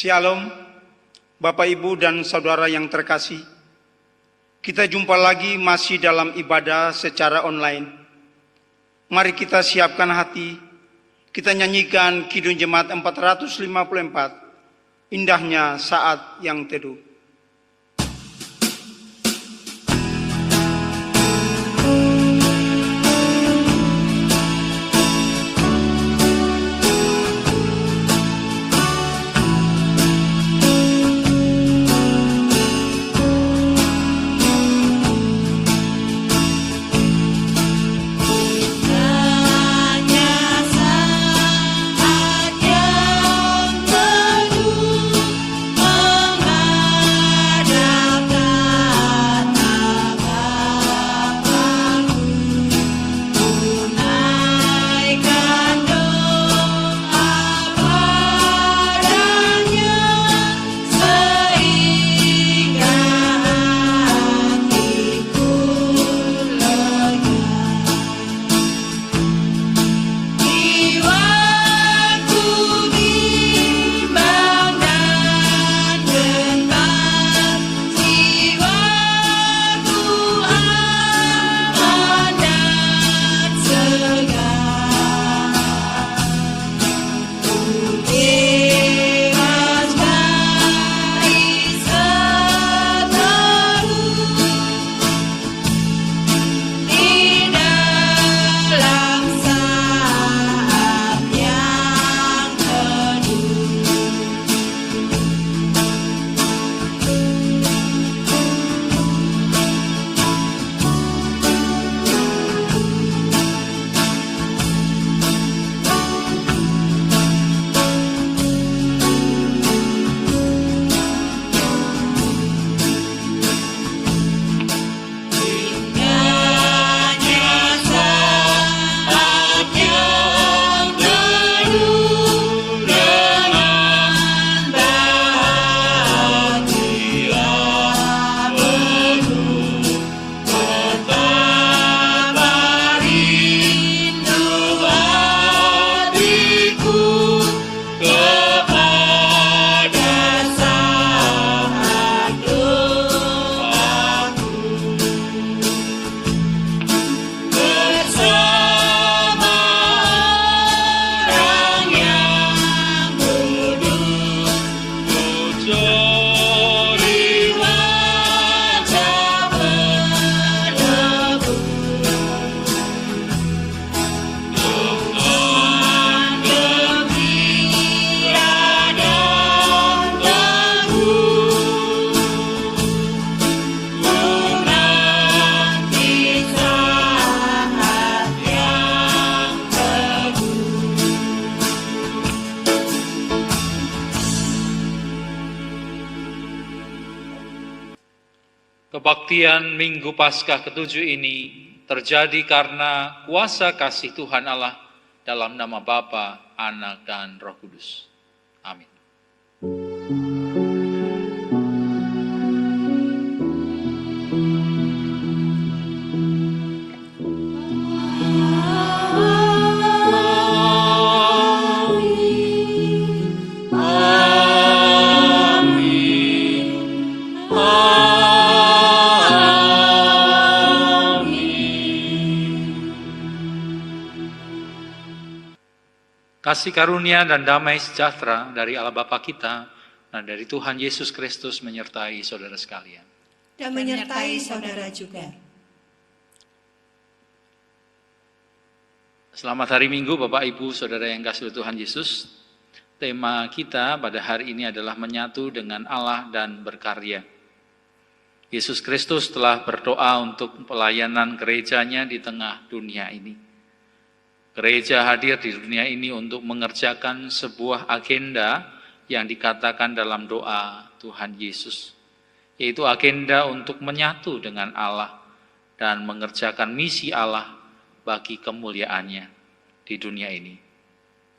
Shalom, Bapak, Ibu, dan Saudara yang terkasih. Kita jumpa lagi masih dalam ibadah secara online. Mari kita siapkan hati, kita nyanyikan Kidung Jemaat 454, Indahnya Saat yang Teduh. Kebaktian Minggu Paskah ke-7 ini terjadi karena kuasa kasih Tuhan Allah dalam nama Bapa, Anak, dan Roh Kudus. Amin. Kasih karunia dan damai sejahtera dari Allah Bapa kita dan dari Tuhan Yesus Kristus menyertai saudara sekalian. Dan menyertai saudara juga. Selamat hari Minggu Bapak Ibu Saudara yang kasih Tuhan Yesus. Tema kita pada hari ini adalah menyatu dengan Allah dan berkarya. Yesus Kristus telah berdoa untuk pelayanan gerejanya di tengah dunia ini. Gereja hadir di dunia ini untuk mengerjakan sebuah agenda yang dikatakan dalam doa Tuhan Yesus, yaitu agenda untuk menyatu dengan Allah dan mengerjakan misi Allah bagi kemuliaannya di dunia ini.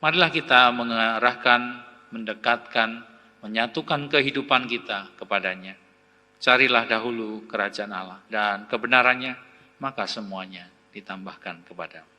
Marilah kita mengarahkan, mendekatkan, menyatukan kehidupan kita kepadanya. Carilah dahulu kerajaan Allah dan kebenarannya, maka semuanya ditambahkan kepadamu.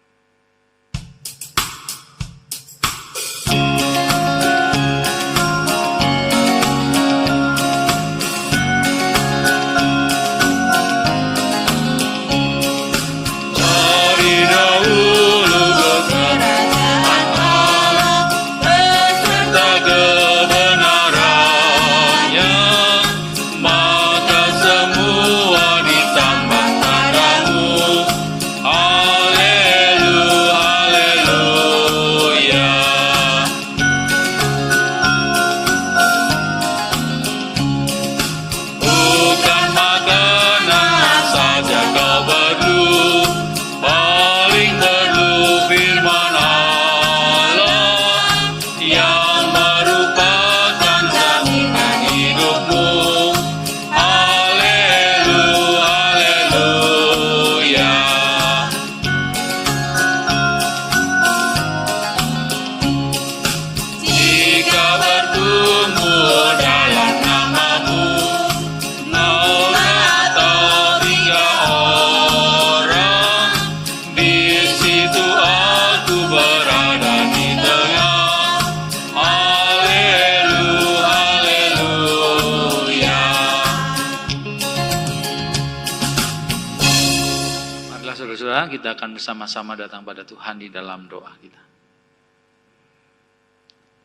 Kita akan bersama-sama datang pada Tuhan di dalam doa kita.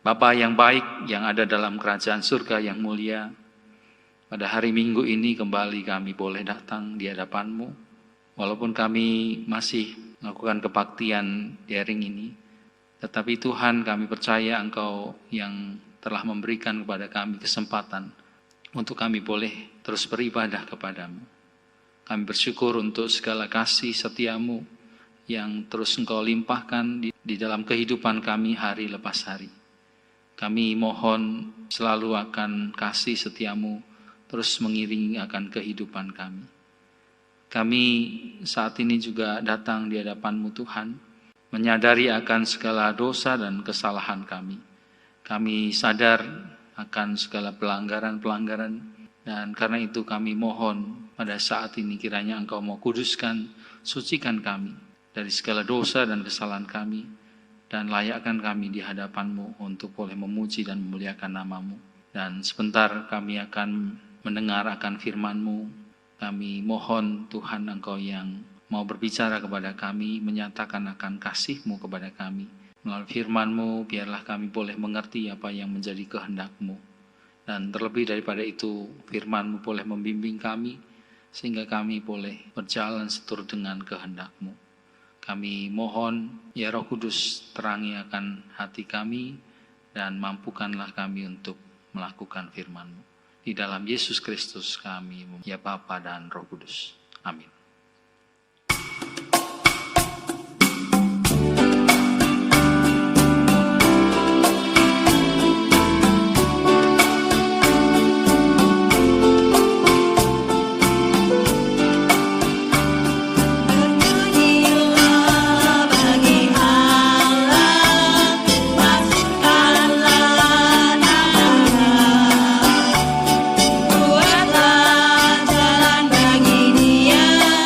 Bapa yang baik, yang ada dalam kerajaan surga yang mulia, pada hari Minggu ini kembali kami boleh datang di hadapan-Mu. Walaupun kami masih melakukan kebaktian daring ini, tetapi Tuhan, kami percaya Engkau yang telah memberikan kepada kami kesempatan untuk kami boleh terus beribadah kepadamu. Kami bersyukur untuk segala kasih setia-Mu yang terus Engkau limpahkan di dalam kehidupan kami hari lepas hari. Kami mohon selalu akan kasih setia-Mu terus mengiringi akan kehidupan kami. Kami saat ini juga datang di hadapan-Mu Tuhan, menyadari akan segala dosa dan kesalahan kami. Kami sadar akan segala pelanggaran-pelanggaran, dan karena itu kami mohon pada saat ini kiranya Engkau mau kuduskan, sucikan kami dari segala dosa dan kesalahan kami, dan layakkan kami di hadapan-Mu untuk boleh memuji dan memuliakan nama-Mu. Dan sebentar kami akan mendengar akan firman-Mu. Kami mohon Tuhan Engkau yang mau berbicara kepada kami, menyatakan akan kasih-Mu kepada kami. Melalui firman-Mu biarlah kami boleh mengerti apa yang menjadi kehendak-Mu. Dan terlebih daripada itu, firman-Mu boleh membimbing kami, sehingga kami boleh berjalan seturut dengan kehendak-Mu. Kami mohon, ya Roh Kudus, terangi akan hati kami, dan mampukanlah kami untuk melakukan firman-Mu. Di dalam Yesus Kristus kami, ya Bapa dan Roh Kudus. Amin. Buatlah jalan bagi dia.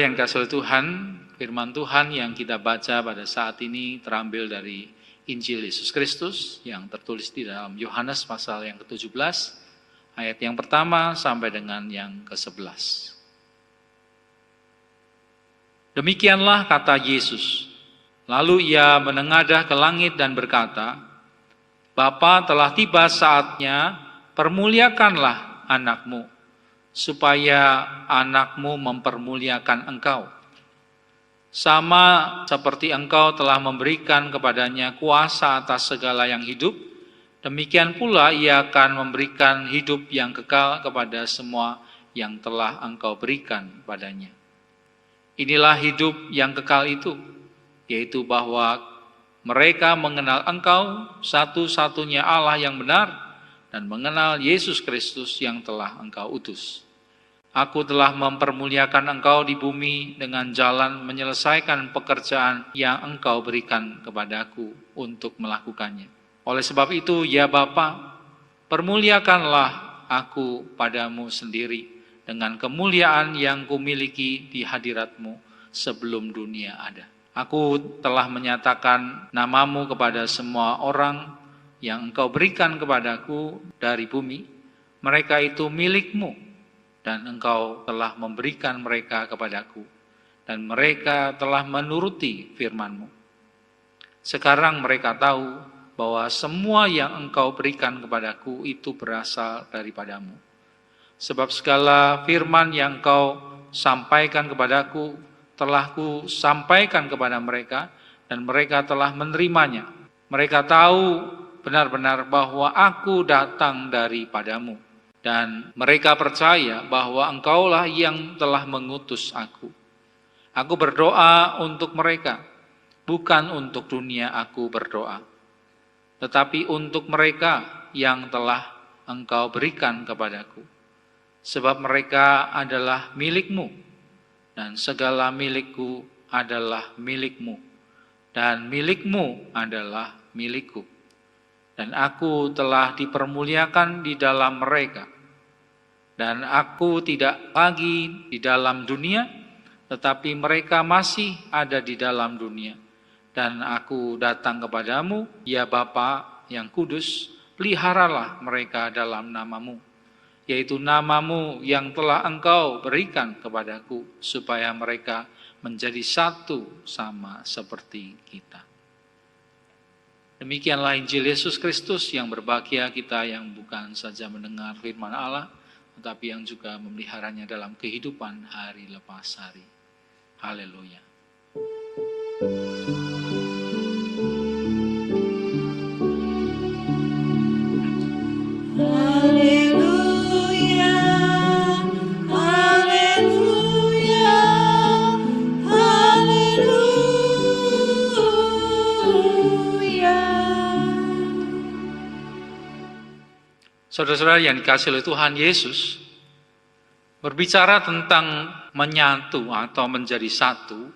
Saudara-saudara yang kasih Tuhan, firman Tuhan yang kita baca pada saat ini terambil dari Injil Yesus Kristus yang tertulis di dalam Yohanes pasal yang ke-17, ayat yang pertama sampai dengan yang ke-11. Demikianlah kata Yesus. Lalu ia menengadah ke langit dan berkata, Bapa, telah tiba saatnya, permuliakanlah anakmu, supaya anakmu mempermuliakan engkau. Sama seperti engkau telah memberikan kepadanya kuasa atas segala yang hidup, demikian pula ia akan memberikan hidup yang kekal kepada semua yang telah engkau berikan padanya. Inilah hidup yang kekal itu, yaitu bahwa mereka mengenal engkau satu-satunya Allah yang benar dan mengenal Yesus Kristus yang telah engkau utus. Aku telah mempermuliakan engkau di bumi dengan jalan menyelesaikan pekerjaan yang engkau berikan kepadaku untuk melakukannya. Oleh sebab itu, ya Bapa, permuliakanlah aku padamu sendiri dengan kemuliaan yang kumiliki di hadiratmu sebelum dunia ada. Aku telah menyatakan namamu kepada semua orang yang engkau berikan kepadaku dari bumi. Mereka itu milikmu, dan engkau telah memberikan mereka kepadaku, dan mereka telah menuruti firman-Mu. Sekarang mereka tahu bahwa semua yang engkau berikan kepadaku itu berasal daripadamu. Sebab segala firman yang engkau sampaikan kepadaku telah ku sampaikan kepada mereka, dan mereka telah menerimanya. Mereka tahu benar-benar bahwa aku datang daripadamu, dan mereka percaya bahwa engkaulah yang telah mengutus aku. Aku berdoa untuk mereka, bukan untuk dunia aku berdoa, tetapi untuk mereka yang telah engkau berikan kepadaku. Sebab mereka adalah milikmu, dan segala milikku adalah milikmu, dan milikmu adalah milikku. Dan aku telah dipermuliakan di dalam mereka. Dan aku tidak lagi di dalam dunia, tetapi mereka masih ada di dalam dunia. Dan aku datang kepadamu, ya Bapa yang kudus, peliharalah mereka dalam namamu, yaitu namamu yang telah engkau berikan kepadaku, supaya mereka menjadi satu sama seperti kita. Demikianlah Injil Yesus Kristus yang berbahagia kita yang bukan saja mendengar firman Allah, tetapi yang juga memeliharanya dalam kehidupan hari lepas hari. Haleluya. Haleluya, haleluya, haleluya. Saudara-saudara yang dikasihi oleh Tuhan Yesus, berbicara tentang menyatu atau menjadi satu,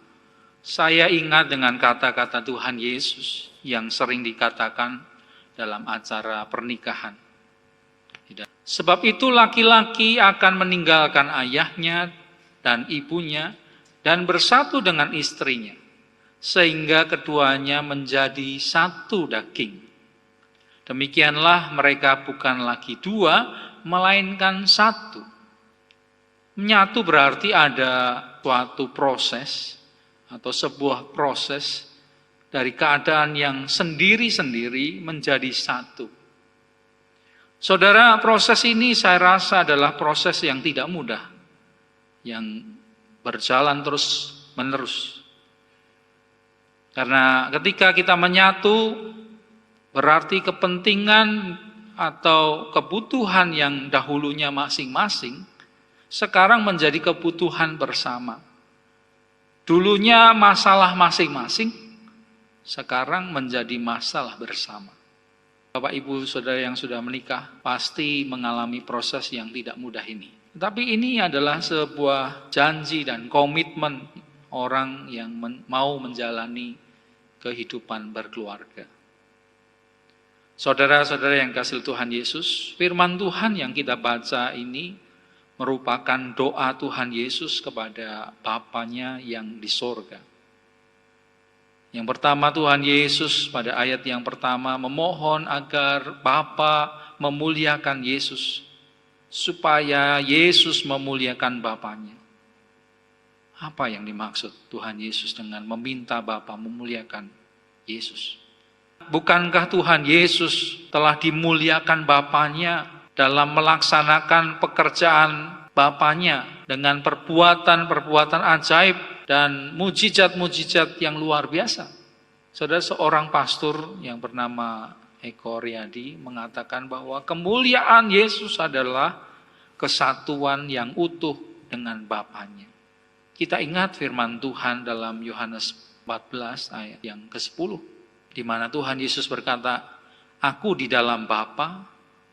saya ingat dengan kata-kata Tuhan Yesus yang sering dikatakan dalam acara pernikahan. Sebab itu laki-laki akan meninggalkan ayahnya dan ibunya dan bersatu dengan istrinya, sehingga keduanya menjadi satu daging. Demikianlah mereka bukan lagi dua, melainkan satu. Menyatu berarti ada suatu proses atau sebuah proses dari keadaan yang sendiri-sendiri menjadi satu. Saudara, proses ini saya rasa adalah proses yang tidak mudah, yang berjalan terus-menerus. Karena ketika kita menyatu, berarti kepentingan atau kebutuhan yang dahulunya masing-masing, sekarang menjadi kebutuhan bersama. Dulunya masalah masing-masing, sekarang menjadi masalah bersama. Bapak, Ibu, Saudara yang sudah menikah, pasti mengalami proses yang tidak mudah ini. Tapi ini adalah sebuah janji dan komitmen orang yang mau menjalani kehidupan berkeluarga. Saudara-saudara yang kasih Tuhan Yesus, firman Tuhan yang kita baca ini merupakan doa Tuhan Yesus kepada Bapanya yang di sorga. Yang pertama, Tuhan Yesus pada ayat yang pertama memohon agar Bapa memuliakan Yesus, supaya Yesus memuliakan Bapanya. Apa yang dimaksud Tuhan Yesus dengan meminta Bapa memuliakan Yesus? Bukankah Tuhan Yesus telah dimuliakan Bapanya dalam melaksanakan pekerjaan Bapanya dengan perbuatan-perbuatan ajaib dan mujizat-mujizat yang luar biasa? Saudara, seorang pastor yang bernama Eko Riyadi mengatakan bahwa kemuliaan Yesus adalah kesatuan yang utuh dengan Bapanya. Kita ingat firman Tuhan dalam Yohanes 14 ayat yang ke-10, di mana Tuhan Yesus berkata, "Aku di dalam Bapa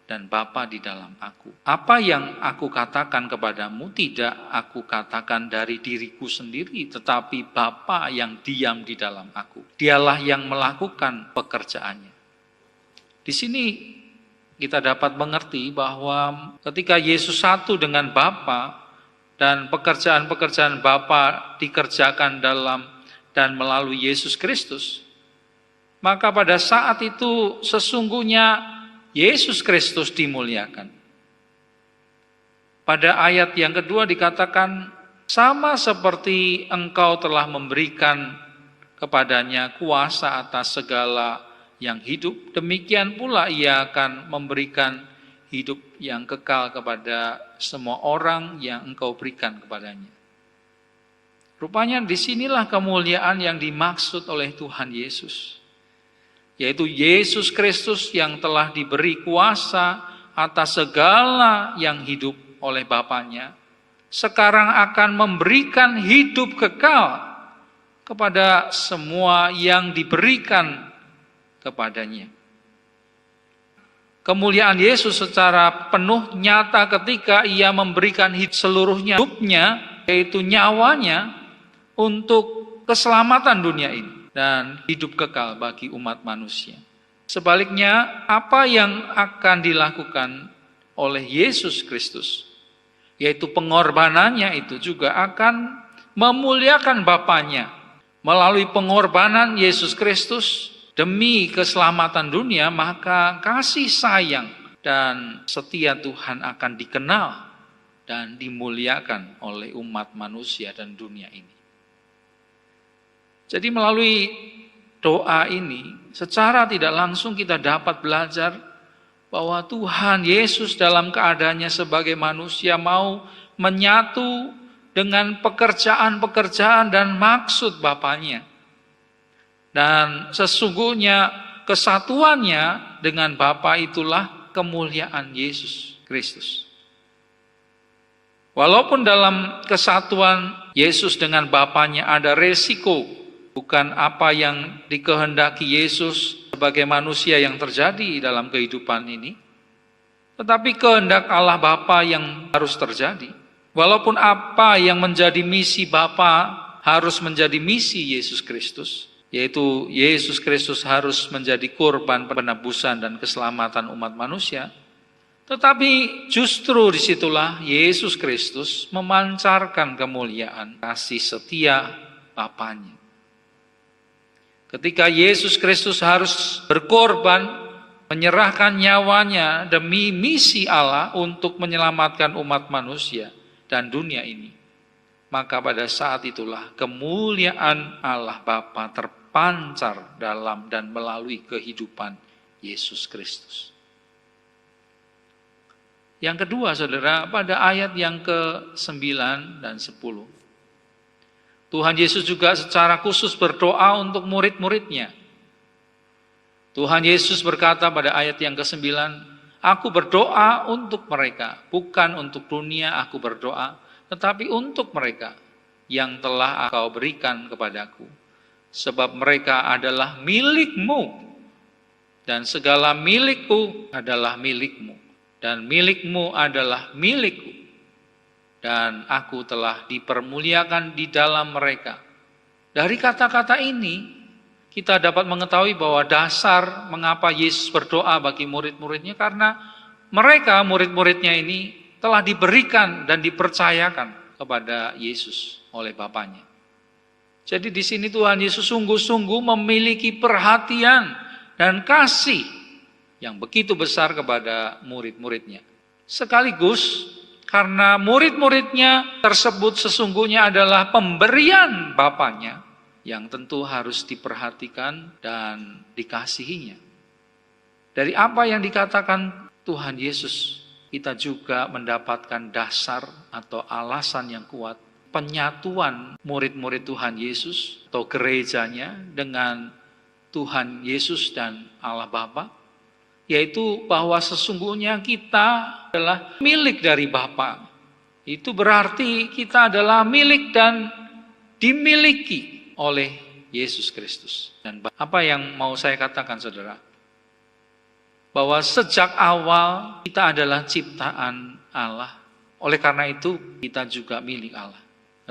dan Bapa di dalam aku. Apa yang aku katakan kepadamu tidak aku katakan dari diriku sendiri, tetapi Bapa yang diam di dalam aku. Dialah yang melakukan pekerjaannya." Di sini kita dapat mengerti bahwa ketika Yesus satu dengan Bapa dan pekerjaan-pekerjaan Bapa dikerjakan dalam dan melalui Yesus Kristus, maka pada saat itu sesungguhnya Yesus Kristus dimuliakan. Pada ayat yang kedua dikatakan, sama seperti engkau telah memberikan kepadanya kuasa atas segala yang hidup, demikian pula ia akan memberikan hidup yang kekal kepada semua orang yang engkau berikan kepadanya. Rupanya disinilah kemuliaan yang dimaksud oleh Tuhan Yesus, yaitu Yesus Kristus yang telah diberi kuasa atas segala yang hidup oleh Bapanya, sekarang akan memberikan hidup kekal kepada semua yang diberikan kepadanya. Kemuliaan Yesus secara penuh nyata ketika ia memberikan seluruhnya hidupnya, yaitu nyawanya, untuk keselamatan dunia ini dan hidup kekal bagi umat manusia. Sebaliknya, apa yang akan dilakukan oleh Yesus Kristus, yaitu pengorbanannya itu juga akan memuliakan Bapanya. Melalui pengorbanan Yesus Kristus demi keselamatan dunia, maka kasih sayang dan setia Tuhan akan dikenal dan dimuliakan oleh umat manusia dan dunia ini. Jadi melalui doa ini, secara tidak langsung kita dapat belajar bahwa Tuhan Yesus dalam keadaannya sebagai manusia mau menyatu dengan pekerjaan-pekerjaan dan maksud Bapanya. Dan sesungguhnya kesatuannya dengan Bapa itulah kemuliaan Yesus Kristus. Walaupun dalam kesatuan Yesus dengan Bapanya ada resiko, bukan apa yang dikehendaki Yesus sebagai manusia yang terjadi dalam kehidupan ini, tetapi kehendak Allah Bapa yang harus terjadi. Walaupun apa yang menjadi misi Bapa harus menjadi misi Yesus Kristus, yaitu Yesus Kristus harus menjadi korban penebusan dan keselamatan umat manusia, tetapi justru disitulah Yesus Kristus memancarkan kemuliaan kasih setia Bapanya. Ketika Yesus Kristus harus berkorban, menyerahkan nyawanya demi misi Allah untuk menyelamatkan umat manusia dan dunia ini, maka pada saat itulah kemuliaan Allah Bapa terpancar dalam dan melalui kehidupan Yesus Kristus. Yang kedua, saudara, pada ayat yang ke-9 dan 10. Tuhan Yesus juga secara khusus berdoa untuk murid-muridnya. Tuhan Yesus berkata pada ayat yang ke-9, "Aku berdoa untuk mereka, bukan untuk dunia aku berdoa, tetapi untuk mereka yang telah Engkau berikan kepadaku. Sebab mereka adalah milik-Mu, dan segala milikku adalah milik-Mu, dan milik-Mu adalah milikku. Dan aku telah dipermuliakan di dalam mereka." Dari kata-kata ini, kita dapat mengetahui bahwa dasar mengapa Yesus berdoa bagi murid-muridnya, karena mereka, murid-muridnya ini, telah diberikan dan dipercayakan kepada Yesus oleh Bapaknya. Jadi di sini Tuhan Yesus sungguh-sungguh memiliki perhatian dan kasih yang begitu besar kepada murid-muridnya. Sekaligus karena murid-muridnya tersebut sesungguhnya adalah pemberian Bapaknya yang tentu harus diperhatikan dan dikasihinya. Dari apa yang dikatakan Tuhan Yesus, kita juga mendapatkan dasar atau alasan yang kuat penyatuan murid-murid Tuhan Yesus atau gerejanya dengan Tuhan Yesus dan Allah Bapa, yaitu bahwa sesungguhnya kita adalah milik dari Bapa. Itu berarti kita adalah milik dan dimiliki oleh Yesus Kristus. Dan apa yang mau saya katakan, saudara? Bahwa sejak awal kita adalah ciptaan Allah. Oleh karena itu kita juga milik Allah.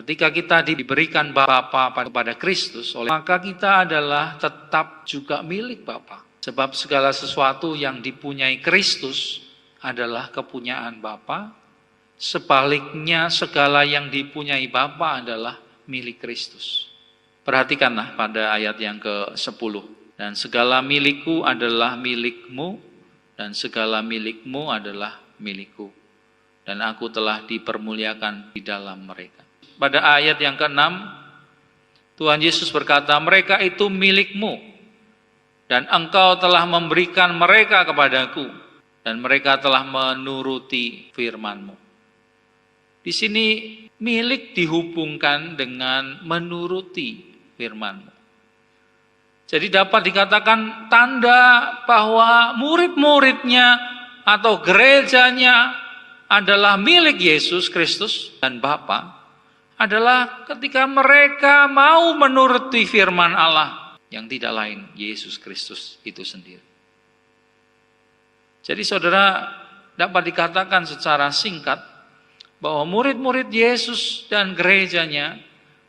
Ketika kita diberikan Bapa kepada Kristus, maka kita adalah tetap juga milik Bapa. Sebab segala sesuatu yang dipunyai Kristus adalah kepunyaan Bapa. Sebaliknya segala yang dipunyai Bapa adalah milik Kristus. Perhatikanlah pada ayat yang ke-10. Dan segala milikku adalah milikmu, dan segala milikmu adalah milikku. Dan aku telah dipermuliakan di dalam mereka. Pada ayat yang ke-6, Tuhan Yesus berkata, mereka itu milikmu, dan engkau telah memberikan mereka kepadaku, dan mereka telah menuruti firman-Mu. Di sini milik dihubungkan dengan menuruti firman-Mu. Jadi dapat dikatakan tanda bahwa murid-muridnya atau gerejanya adalah milik Yesus Kristus dan Bapa adalah ketika mereka mau menuruti firman Allah yang tidak lain Yesus Kristus itu sendiri. Jadi saudara, dapat dikatakan secara singkat bahwa murid-murid Yesus dan gerejanya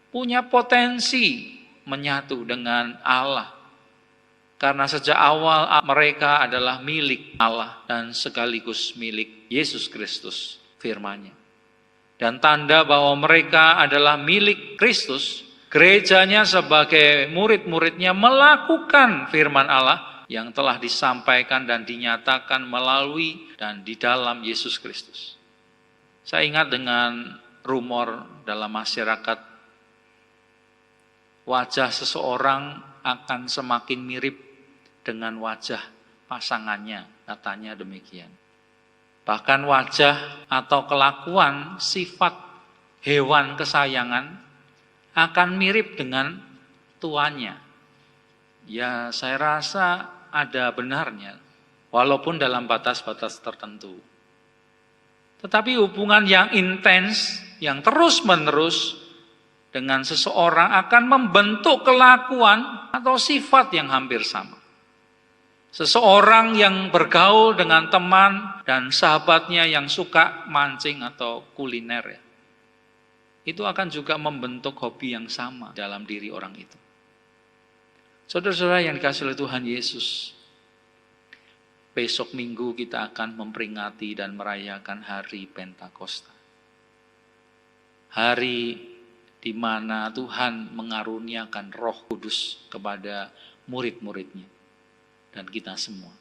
punya potensi menyatu dengan Allah. Karena sejak awal mereka adalah milik Allah dan sekaligus milik Yesus Kristus firman-Nya. Dan tanda bahwa mereka adalah milik Kristus, gerejanya sebagai murid-muridnya melakukan firman Allah yang telah disampaikan dan dinyatakan melalui dan di dalam Yesus Kristus. Saya ingat dengan rumor dalam masyarakat, wajah seseorang akan semakin mirip dengan wajah pasangannya, katanya demikian. Bahkan wajah atau kelakuan sifat hewan kesayangan akan mirip dengan tuannya. Ya, saya rasa ada benarnya, walaupun dalam batas-batas tertentu. Tetapi hubungan yang intens, yang terus-menerus dengan seseorang akan membentuk kelakuan atau sifat yang hampir sama. Seseorang yang bergaul dengan teman dan sahabatnya yang suka mancing atau kuliner, ya, itu akan juga membentuk hobi yang sama dalam diri orang itu. Saudara-saudara yang dikasihi oleh Tuhan Yesus, besok Minggu kita akan memperingati dan merayakan hari Pentakosta. Hari di mana Tuhan mengaruniakan Roh Kudus kepada murid-muridnya dan kita semua.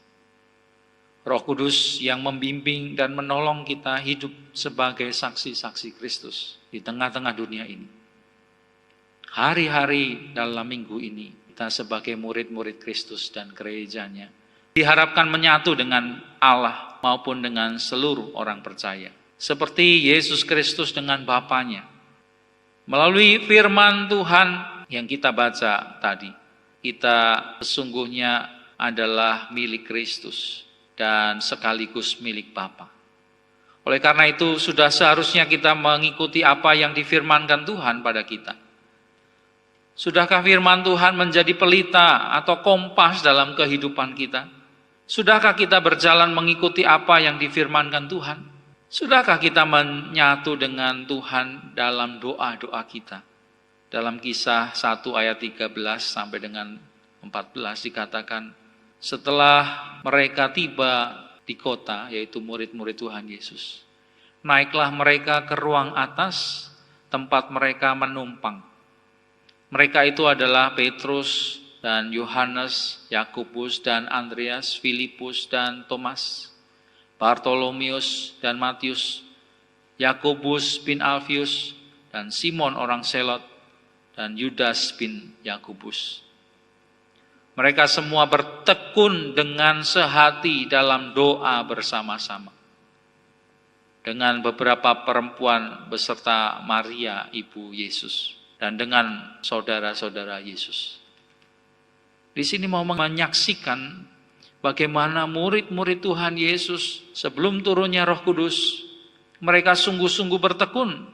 Roh Kudus yang membimbing dan menolong kita hidup sebagai saksi-saksi Kristus di tengah-tengah dunia ini. Hari-hari dalam minggu ini, kita sebagai murid-murid Kristus dan gerejanya diharapkan menyatu dengan Allah maupun dengan seluruh orang percaya. Seperti Yesus Kristus dengan Bapaknya. Melalui firman Tuhan yang kita baca tadi, kita sesungguhnya adalah milik Kristus dan sekaligus milik Bapa. Oleh karena itu sudah seharusnya kita mengikuti apa yang difirmankan Tuhan pada kita. Sudahkah firman Tuhan menjadi pelita atau kompas dalam kehidupan kita? Sudahkah kita berjalan mengikuti apa yang difirmankan Tuhan? Sudahkah kita menyatu dengan Tuhan dalam doa-doa kita? Dalam Kisah 1 ayat 13 sampai dengan 14 dikatakan, setelah mereka tiba di kota, yaitu murid-murid Tuhan Yesus, naiklah mereka ke ruang atas, tempat mereka menumpang. Mereka itu adalah Petrus dan Yohanes, Yakobus dan Andreas, Filipus dan Thomas, Bartolomeus dan Matius, Yakobus bin Alfius, dan Simon orang Selot, dan Yudas bin Yakobus. Mereka semua bertekun dengan sehati dalam doa bersama-sama dengan beberapa perempuan beserta Maria, ibu Yesus, dan dengan saudara-saudara Yesus. Di sini mau menyaksikan bagaimana murid-murid Tuhan Yesus sebelum turunnya Roh Kudus, mereka sungguh-sungguh bertekun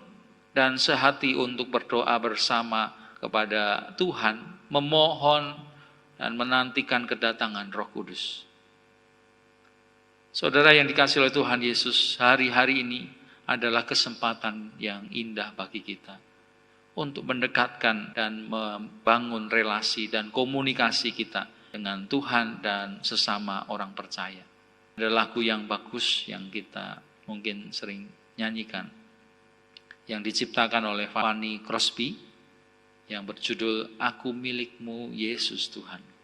dan sehati untuk berdoa bersama kepada Tuhan, memohon dan menantikan kedatangan Roh Kudus. Saudara yang dikasihi oleh Tuhan Yesus, hari-hari ini adalah kesempatan yang indah bagi kita untuk mendekatkan dan membangun relasi dan komunikasi kita dengan Tuhan dan sesama orang percaya. Ada lagu yang bagus yang kita mungkin sering nyanyikan, yang diciptakan oleh Fanny Crosby, yang berjudul Aku Milikmu Yesus Tuhan.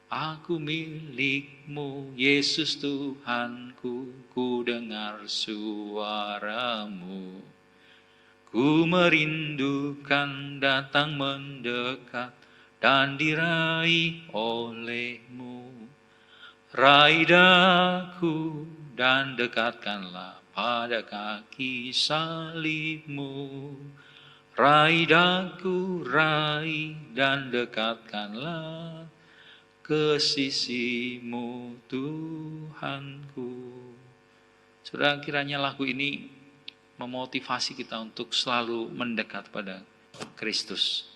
Aku milikmu, Yesus Tuhanku, ku dengar suaramu. Ku merindukan datang mendekat dan diraih olehmu. Raih daku dan dekatkanlah pada kaki salibmu. Raih daku, raih dan dekatkanlah ke sisimu Tuhanku. Saudara, kiranya lagu ini memotivasi kita untuk selalu mendekat pada Kristus,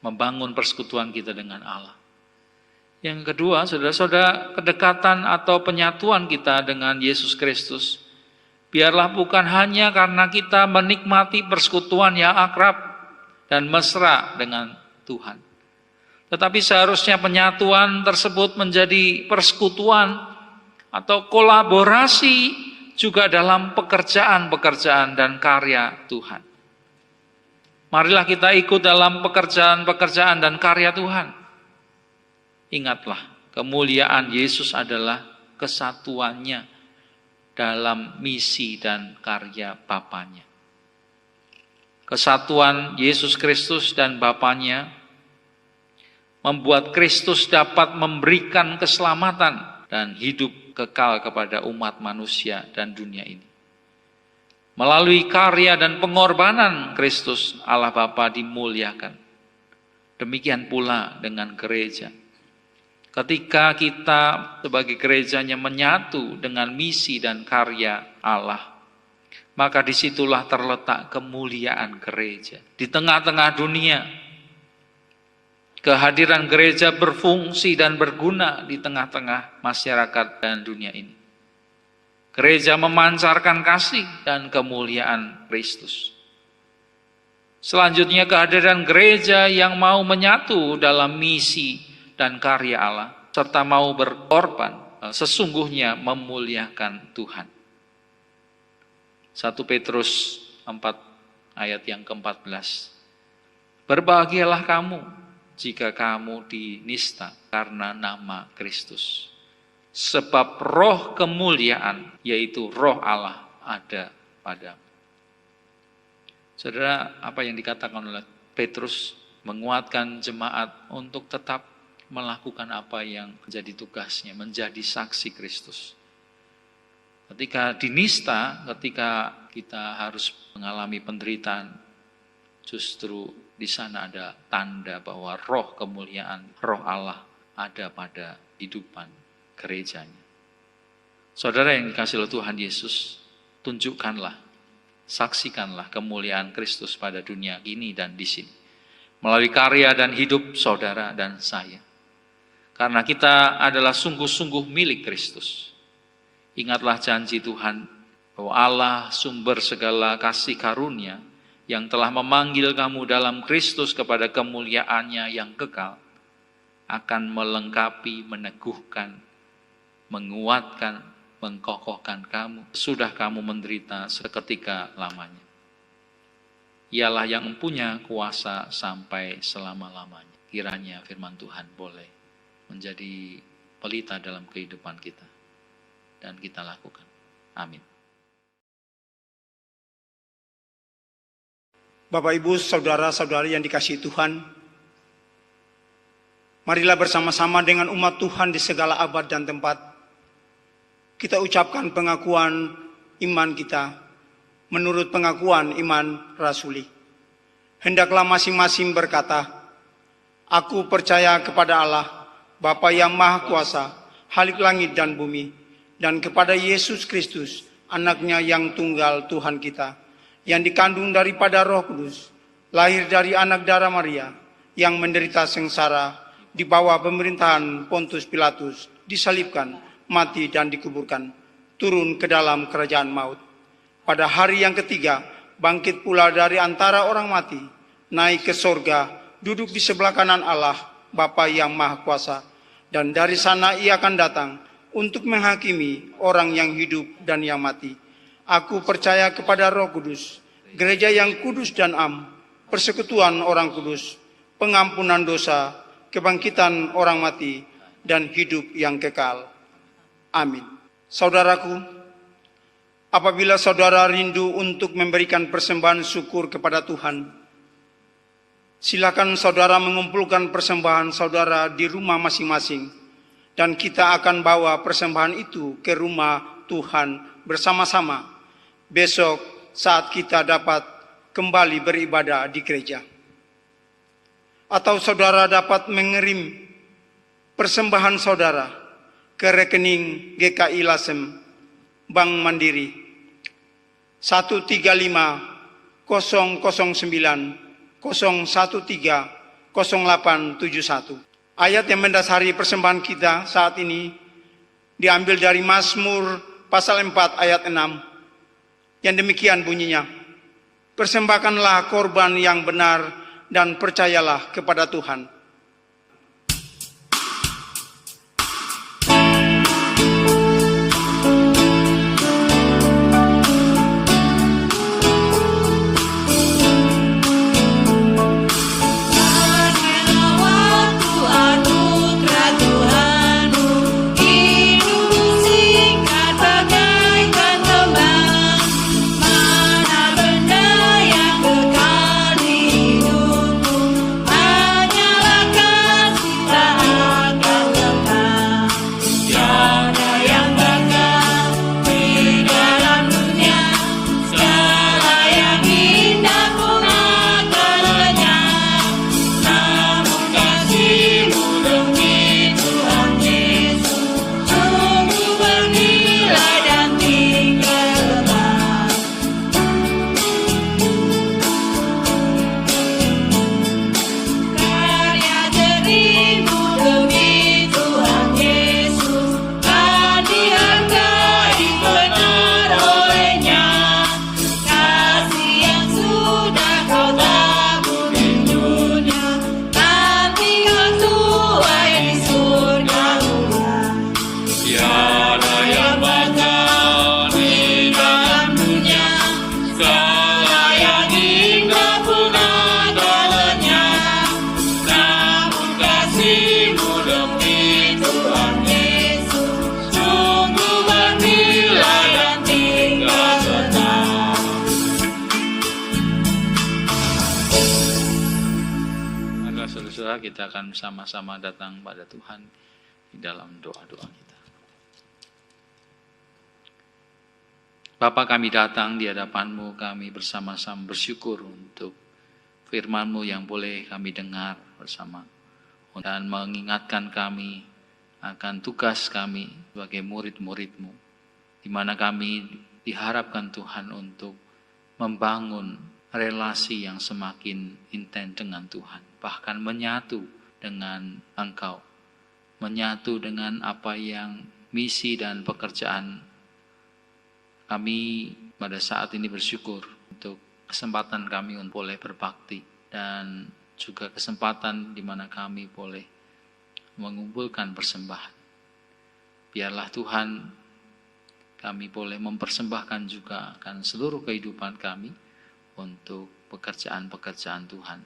membangun persekutuan kita dengan Allah. Yang kedua, saudara-saudara, kedekatan atau penyatuan kita dengan Yesus Kristus, biarlah bukan hanya karena kita menikmati persekutuan yang akrab dan mesra dengan Tuhan, tetapi seharusnya penyatuan tersebut menjadi persekutuan atau kolaborasi juga dalam pekerjaan-pekerjaan dan karya Tuhan. Marilah kita ikut dalam pekerjaan-pekerjaan dan karya Tuhan. Ingatlah, kemuliaan Yesus adalah kesatuannya dalam misi dan karya Bapanya. Kesatuan Yesus Kristus dan Bapanya membuat Kristus dapat memberikan keselamatan dan hidup kekal kepada umat manusia dan dunia ini. Melalui karya dan pengorbanan Kristus, Allah Bapa dimuliakan. Demikian pula dengan gereja. Ketika kita sebagai gerejanya menyatu dengan misi dan karya Allah, maka disitulah terletak kemuliaan gereja. Di tengah-tengah dunia, kehadiran gereja berfungsi dan berguna di tengah-tengah masyarakat dan dunia ini. Gereja memancarkan kasih dan kemuliaan Kristus. Selanjutnya, kehadiran gereja yang mau menyatu dalam misi dan karya Allah, serta mau berkorban, sesungguhnya memuliakan Tuhan. 1 Petrus 4 ayat yang ke-14. Berbahagialah kamu jika kamu dinista karena nama Kristus. Sebab roh kemuliaan, yaitu roh Allah, ada padamu. Saudara, apa yang dikatakan oleh Petrus menguatkan jemaat untuk tetap melakukan apa yang menjadi tugasnya, menjadi saksi Kristus. Ketika dinista, ketika kita harus mengalami penderitaan, justru di sana ada tanda bahwa roh kemuliaan, roh Allah ada pada kehidupan gerejanya. Saudara yang dikasihi oleh Tuhan Yesus, tunjukkanlah, saksikanlah kemuliaan Kristus pada dunia ini dan di sini, melalui karya dan hidup saudara dan saya. Karena kita adalah sungguh-sungguh milik Kristus. Ingatlah janji Tuhan bahwa Allah sumber segala kasih karunia yang telah memanggil kamu dalam Kristus kepada kemuliaannya yang kekal, akan melengkapi, meneguhkan, menguatkan, mengkokohkan kamu. Sudah kamu menderita seketika lamanya. Ialah yang mempunyai kuasa sampai selama-lamanya. Kiranya firman Tuhan boleh menjadi pelita dalam kehidupan kita. Dan kita lakukan. Amin. Bapak, Ibu, saudara-saudari yang dikasihi Tuhan, marilah bersama-sama dengan umat Tuhan di segala abad dan tempat, kita ucapkan pengakuan iman kita menurut pengakuan iman rasuli. Hendaklah masing-masing berkata, aku percaya kepada Allah, Bapa yang Maha Kuasa, Khalik langit dan bumi, dan kepada Yesus Kristus, anaknya yang tunggal Tuhan kita, yang dikandung daripada Roh Kudus, lahir dari anak darah Maria, yang menderita sengsara di bawah pemerintahan Pontius Pilatus, disalibkan, mati dan dikuburkan, turun ke dalam kerajaan maut. Pada hari yang ketiga, bangkit pula dari antara orang mati, naik ke sorga, duduk di sebelah kanan Allah, Bapa yang Maha Kuasa, dan dari sana ia akan datang untuk menghakimi orang yang hidup dan yang mati. Aku percaya kepada Roh Kudus, gereja yang kudus dan am, persekutuan orang kudus, pengampunan dosa, kebangkitan orang mati, dan hidup yang kekal. Amin. Saudaraku, apabila saudara rindu untuk memberikan persembahan syukur kepada Tuhan, silakan saudara mengumpulkan persembahan saudara di rumah masing-masing, dan kita akan bawa persembahan itu ke rumah Tuhan bersama-sama besok saat kita dapat kembali beribadah di gereja. Atau saudara dapat mengirim persembahan saudara ke rekening GKI Lasem Bank Mandiri 135 009 013 0871. Ayat yang mendasari persembahan kita saat ini diambil dari Mazmur pasal 4 ayat 6. Yang demikian bunyinya, persembahkanlah korban yang benar dan percayalah kepada Tuhan. Kita akan sama-sama datang pada Tuhan di dalam doa-doa kita. Bapa, kami datang di hadapan-Mu, kami bersama-sama bersyukur untuk firman-Mu yang boleh kami dengar bersama, dan mengingatkan kami akan tugas kami sebagai murid-murid-Mu, di mana kami diharapkan Tuhan untuk membangun relasi yang semakin intens dengan Tuhan, bahkan menyatu dengan Engkau, menyatu dengan apa yang misi dan pekerjaan. Kami pada saat ini bersyukur untuk kesempatan kami untuk boleh berbakti, dan juga kesempatan di mana kami boleh mengumpulkan persembahan. Biarlah Tuhan kami boleh mempersembahkan juga akan seluruh kehidupan kami untuk pekerjaan-pekerjaan Tuhan.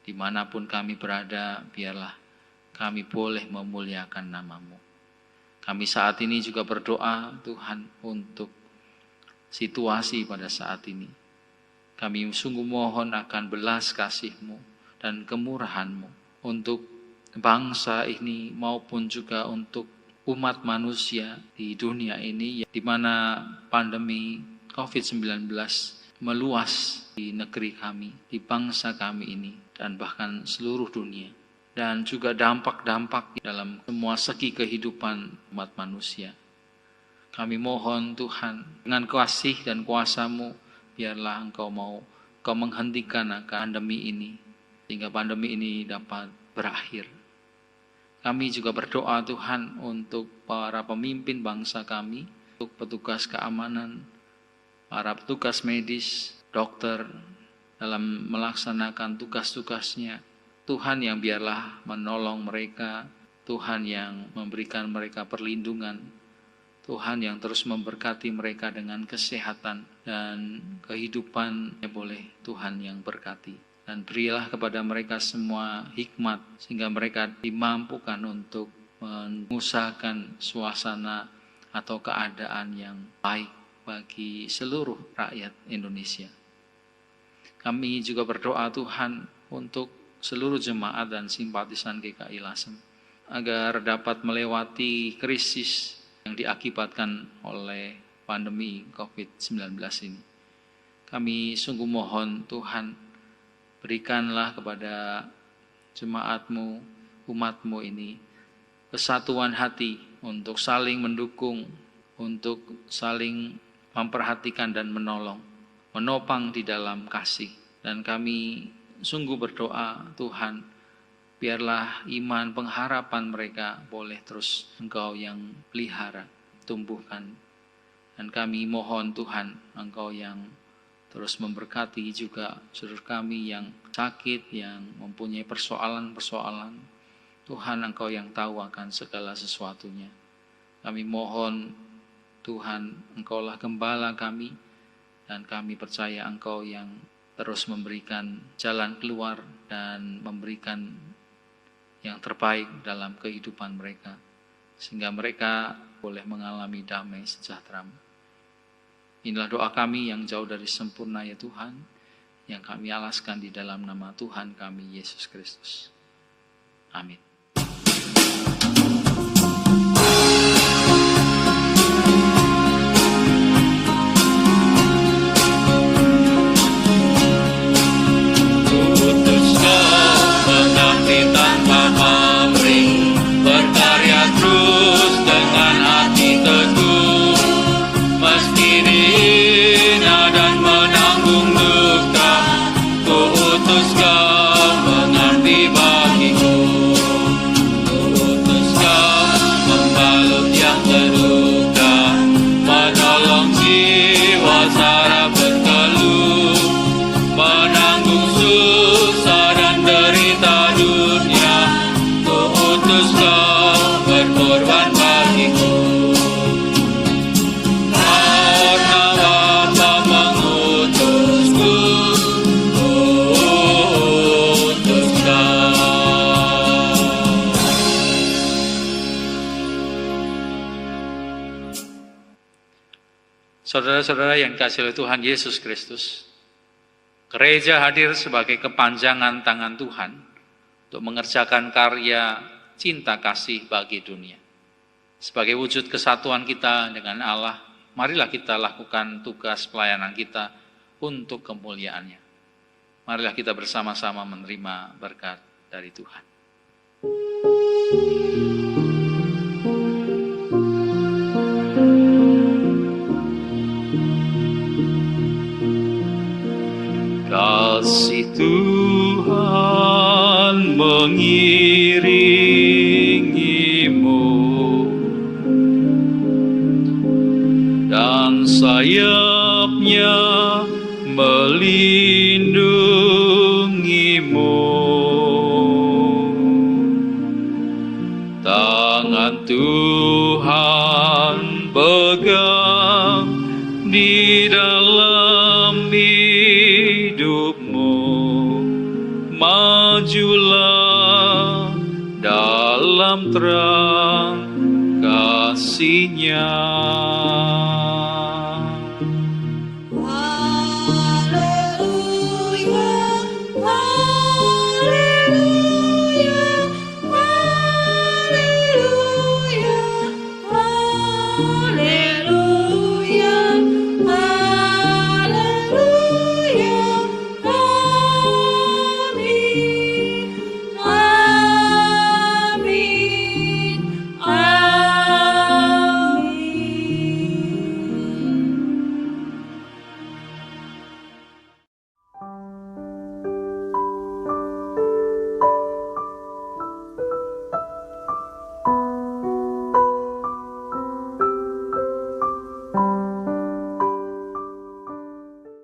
Dimanapun kami berada, biarlah kami boleh memuliakan nama-Mu. Kami saat ini juga berdoa Tuhan untuk situasi pada saat ini. Kami sungguh mohon akan belas kasih-Mu dan kemurahan-Mu untuk bangsa ini maupun juga untuk umat manusia di dunia ini, di mana pandemi COVID-19 meluas di negeri kami, di bangsa kami ini, dan bahkan seluruh dunia. Dan juga dampak-dampak dalam semua segi kehidupan umat manusia. Kami mohon Tuhan, dengan kasih dan kuasa-Mu, biarlah Engkau menghentikan pandemi ini, sehingga pandemi ini dapat berakhir. Kami juga berdoa Tuhan untuk para pemimpin bangsa kami, untuk petugas keamanan, para petugas medis, dokter, dalam melaksanakan tugas-tugasnya. Tuhan yang biarlah menolong mereka, Tuhan yang memberikan mereka perlindungan, Tuhan yang terus memberkati mereka dengan kesehatan dan kehidupan yang boleh Tuhan yang berkati. Dan berilah kepada mereka semua hikmat sehingga mereka dimampukan untuk mengusahakan suasana atau keadaan yang baik bagi seluruh rakyat Indonesia. Kami juga berdoa Tuhan untuk seluruh jemaat dan simpatisan GKI Lasem agar dapat melewati krisis yang diakibatkan oleh pandemi COVID-19 ini. Kami sungguh mohon Tuhan, berikanlah kepada jemaat-Mu, umat-Mu ini kesatuan hati untuk saling mendukung, untuk saling memperhatikan dan menolong, menopang di dalam kasih. Dan kami sungguh berdoa Tuhan, biarlah iman pengharapan mereka boleh terus Engkau yang pelihara, tumbuhkan. Dan kami mohon Tuhan, Engkau yang terus memberkati juga saudara kami yang sakit, yang mempunyai persoalan-persoalan. Tuhan, Engkau yang tahu akan segala sesuatunya. Kami mohon Tuhan, Engkaulah gembala kami, dan kami percaya Engkau yang terus memberikan jalan keluar dan memberikan yang terbaik dalam kehidupan mereka, sehingga mereka boleh mengalami damai sejahtera. Inilah doa kami yang jauh dari sempurna ya Tuhan, yang kami alaskan di dalam nama Tuhan kami Yesus Kristus. Amin. Saudara-saudara yang dikasihi oleh Tuhan Yesus Kristus, gereja hadir sebagai kepanjangan tangan Tuhan untuk mengerjakan karya cinta kasih bagi dunia. Sebagai wujud kesatuan kita dengan Allah, marilah kita lakukan tugas pelayanan kita untuk kemuliaannya. Marilah kita bersama-sama menerima berkat dari Tuhan. Kasih Tuhan mengiringimu dan sayapnya melindungimu. Tangan Tuhan pegang majulah dalam terang kasih-Nya.